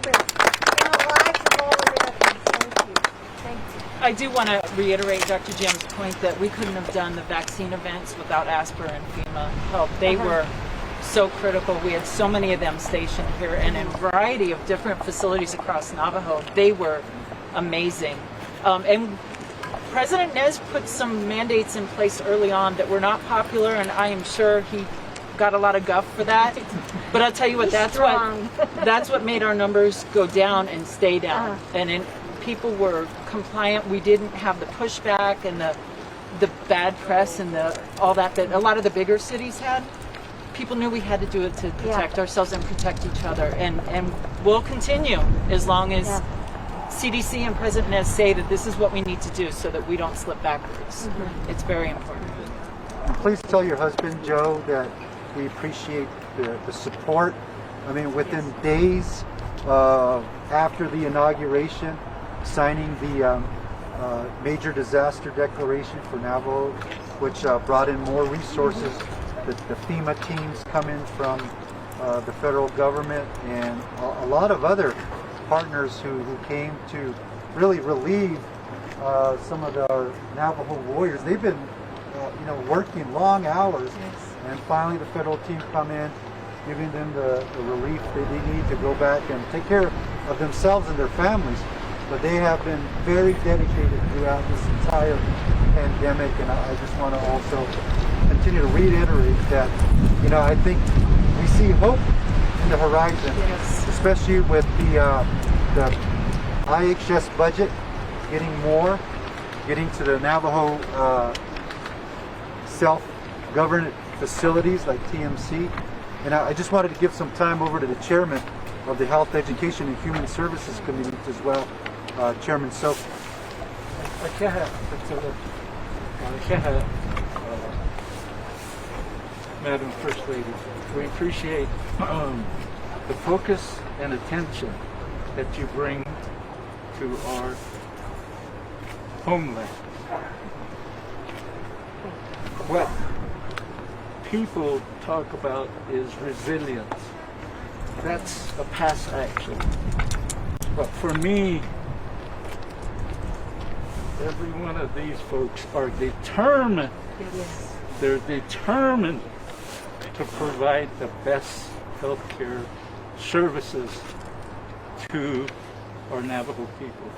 In the lives of all Americans. Thank you. Thank you. I do want to reiterate Dr. Jim's point that we couldn't have done the vaccine events without ASPR and FEMA help. They were so critical. We had so many of them stationed here and in a variety of different facilities across Navajo. They were amazing. And President Nez put some mandates in place early on that were not popular, and I am sure he got a lot of guff for that. But I'll tell you what, that's what made our numbers go down and stay down. And people were compliant. We didn't have the pushback and the bad press and all that a lot of the bigger cities had. People knew we had to do it to protect ourselves and protect each other. And we'll continue as long as CDC and President Nez say that this is what we need to do so that we don't slip backwards. It's very important. Please tell your husband, Joe, that we appreciate the support. I mean, within days after the inauguration, signing the major disaster declaration for Navajo, which brought in more resources. The FEMA teams come in from the federal government and a lot of other partners who came to really relieve some of our Navajo warriors. They've been working long hours, and finally the federal team come in, giving them the relief they need to go back and take care of themselves and their families. But they have been very dedicated throughout this entire pandemic, and I just want to also continue to reiterate that, I think we see hope in the horizon, especially with the IHS budget getting to the Navajo self-governed facilities like TMC. And I just wanted to give some time over to the chairman of the Health, Education, and Human Services Committee as well, Chairman Soap. Madam First Lady, we appreciate the focus and attention that you bring to our homeland. What people talk about is resilience. That's a past action. But for me, every one of these folks are determined. They're determined to provide the best healthcare services to our Navajo people.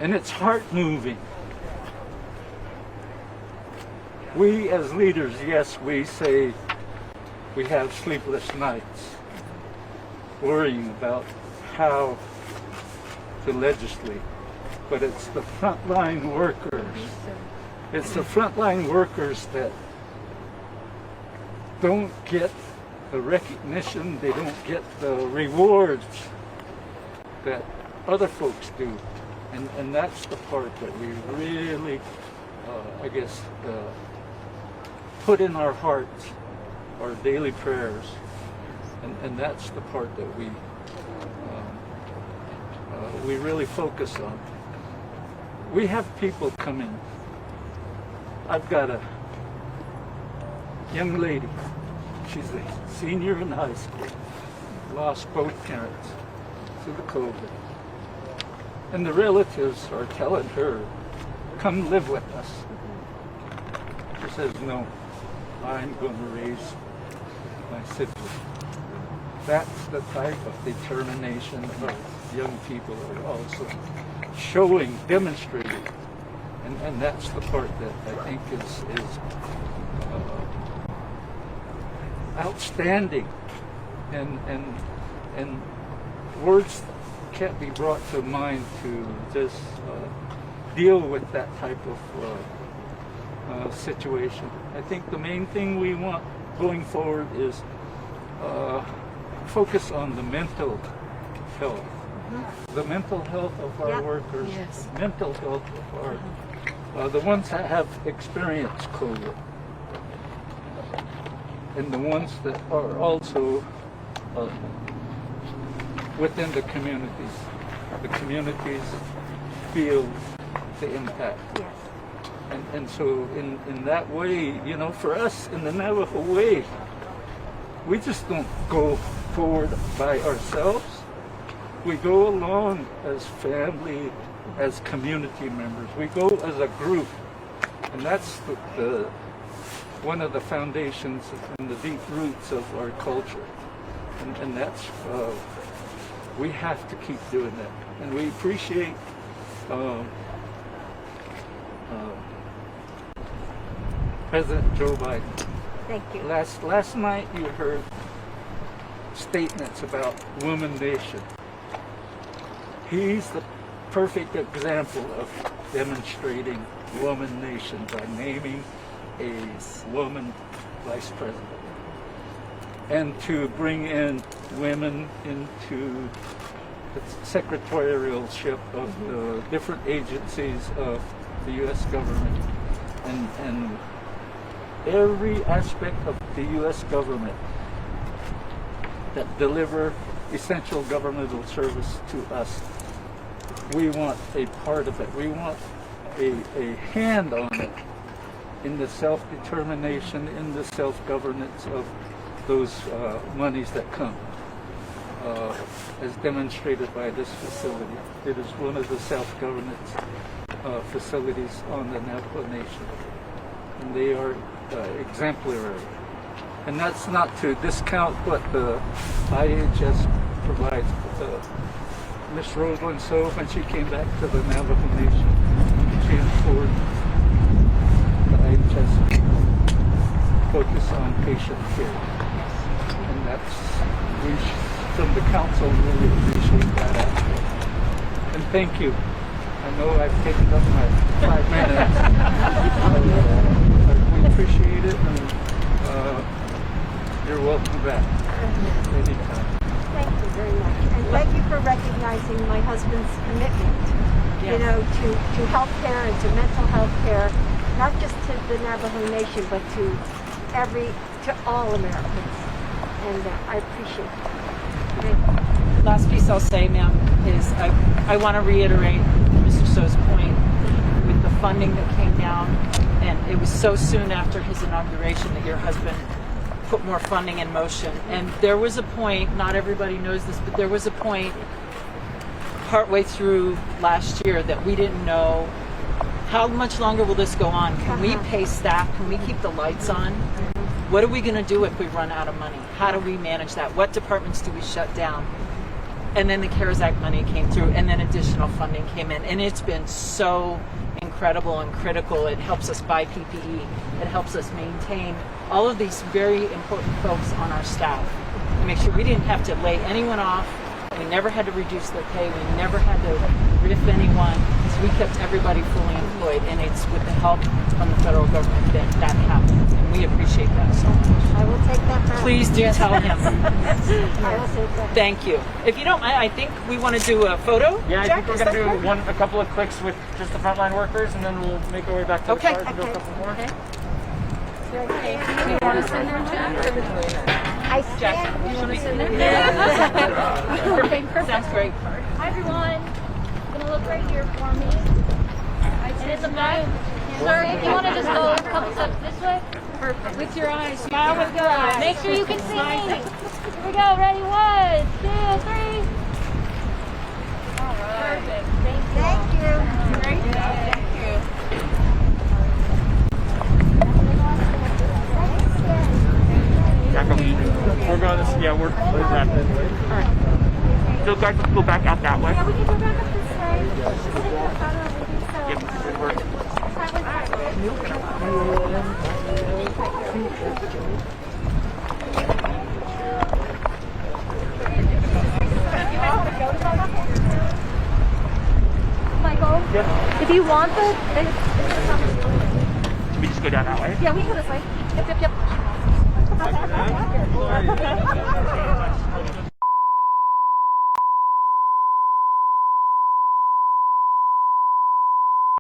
And it's heart-moving. We as leaders, yes, we say we have sleepless nights worrying about how to legislate, but it's the frontline workers. It's the frontline workers that don't get the recognition, they don't get the rewards that other folks do. And that's the part that we really, put in our hearts, our daily prayers. And that's the part that we really focus on. We have people come in. I've got a young lady. She's a senior in high school. Lost both parents to the COVID. And the relatives are telling her, come live with us. She says, no, I'm going to raise my siblings. That's the type of determination of young people are also showing, demonstrating. And that's the part that I think is outstanding. And words can't be brought to mind to just deal with that type of situation. I think the main thing we want going forward is focus on the mental health. The mental health of our workers, mental health of our, the ones that have experienced COVID, and the ones that are also within the communities. The communities feel the impact. And so in that way, for us in the Navajo way, we just don't go forward by ourselves. We go along as family, as community members. We go as a group, and that's the one of the foundations and the deep roots of our culture. And that's we have to keep doing that. And we appreciate President Joe Biden. Thank you. Last night you heard statements about Woman Nation. He's the perfect example of demonstrating Woman Nation by naming a woman vice president. And to bring in women into the secretarialship of the different agencies of the U.S. government. And every aspect of the U.S. government that deliver essential governmental service to us, we want a part of it. We want a hand on it in the self-determination, in the self-governance of those monies that come, as demonstrated by this facility. It is one of the self-governance facilities on the Navajo Nation, and they are exemplary. And that's not to discount what the IHS provides. Miss Rosalyn So, when she came back to the Navajo Nation, she informed the IHS focus on patient care. And that's, from the council, really appreciate that aspect. And thank you. I know I've taken up my 5 minutes. We appreciate it, and you're welcome back anytime. Thank you very much. And thank you for recognizing my husband's commitment, you know, to health care and to mental health care, not just to the Navajo Nation, but to all Americans. And I appreciate it. Thank you. Last piece I'll say, ma'am, is I want to reiterate Mr. So's point with the funding that came down, and it was so soon after his inauguration that your husband put more funding in motion. And there was a point, not everybody knows this, but there was a point partway through last year that we didn't know how much longer will this go on. Can we pay staff? Can we keep the lights on? What are we going to do if we run out of money? How do we manage that? What departments do we shut down? And then the CARES Act money came through, and then additional funding came in. And it's been so incredible and critical. It helps us buy PPE. It helps us maintain all of these very important folks on our staff to make sure we didn't have to lay anyone off. We never had to reduce their pay. We never had to riff anyone. So we kept everybody fully employed, and it's with the help from the federal government that happened. And we appreciate that so much. I will take that back. Please do tell him. I will take that back. Thank you. If you don't mind, I think we want to do a photo. Yeah, I Jack, think we're going to do a couple of clicks with just the frontline workers, and then we'll make our way back to the cars and do a couple more. Okay. You want to send them, Jack? I stand. You want to send them? Okay, perfect. Sounds great. Hi everyone. You're gonna look right here for me. And in the back. Sir, if you want to just go a couple steps this way. Perfect. With your eyes. Smile with your eyes. Make sure you can see me. Here we go. Ready? 1, 2, 3. All right. Perfect. Thank you. Great job. Thank you. We're going to see, yeah, we're exactly. All right. So guys, let's go back out that way. Yeah, we can go back up this way. Yep, good work. Michael, if you want the... Should we just go down that way? Yeah, we can go this way. Yep, yep, yep.